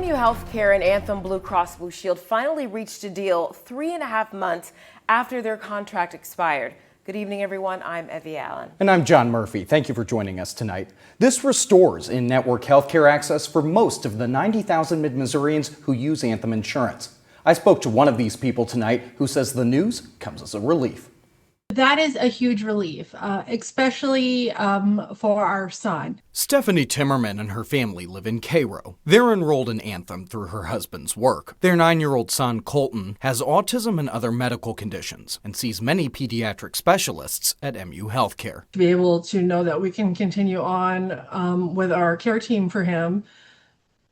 MU Healthcare and Anthem Blue Cross Blue Shield finally reached a deal 3.5 months after their contract expired. Good evening, everyone. I'm Evie Allen. And I'm John Murphy. Thank you for joining us tonight. This restores in-network healthcare access for most of the 90,000 Mid-Missourians who use Anthem insurance. I spoke to one of these people tonight who says the news comes as a relief. That is a huge relief, especially for our son. Stephanie Timmerman and her family live in Cairo. They're enrolled in Anthem through her husband's work. Their 9-year-old son, Colton, has autism and other medical conditions and sees many pediatric specialists at MU Healthcare. To be able to know that we can continue on with our care team for him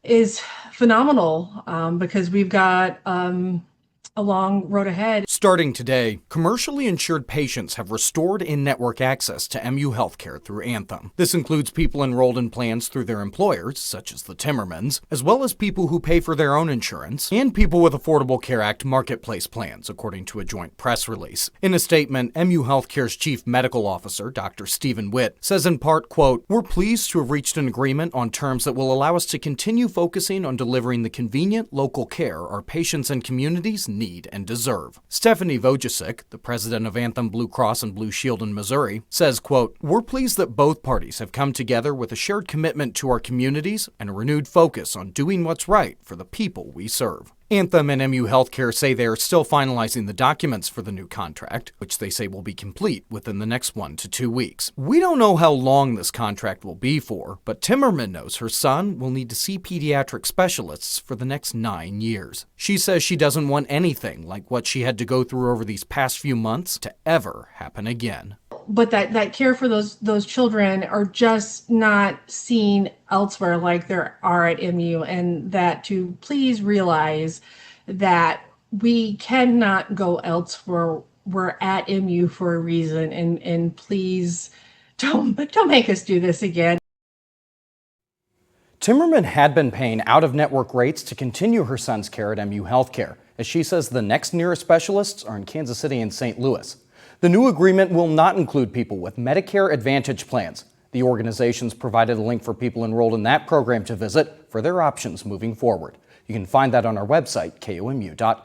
is phenomenal because we've got a long road ahead. Starting today, commercially insured patients have restored in-network access to MU Healthcare through Anthem. This includes people enrolled in plans through their employers, such as the Timmermans, as well as people who pay for their own insurance, and people with Affordable Care Act marketplace plans, according to a joint press release. In a statement, MU Healthcare's chief medical officer, Dr. Stephen Witt, says in part, quote, "We're pleased to have reached an agreement on terms that will allow us to continue focusing on delivering the convenient local care our patients and communities need and deserve." Stephanie Wojcicki, the president of Anthem Blue Cross and Blue Shield in Missouri, says, quote, "We're pleased that both parties have come together with a shared commitment to our communities and a renewed focus on doing what's right for the people we serve." Anthem and MU Healthcare say they are still finalizing the documents for the new contract, which they say will be complete within the next 1 to 2 weeks. We don't know how long this contract will be for, but Timmerman knows her son will need to see pediatric specialists for the next 9 years. She says she doesn't want anything like what she had to go through over these past few months to ever happen again. But that care for those children are just not seen elsewhere like there are at MU, and that to please realize that we cannot go elsewhere. We're at MU for a reason, and please don't make us do this again. Timmerman had been paying out-of-network rates to continue her son's care at MU Healthcare, as she says the next nearest specialists are in Kansas City and St. Louis. The new agreement will not include people with Medicare Advantage plans. The organization's provided a link for people enrolled in that program to visit for their options moving forward. You can find that on our website, KOMU.com.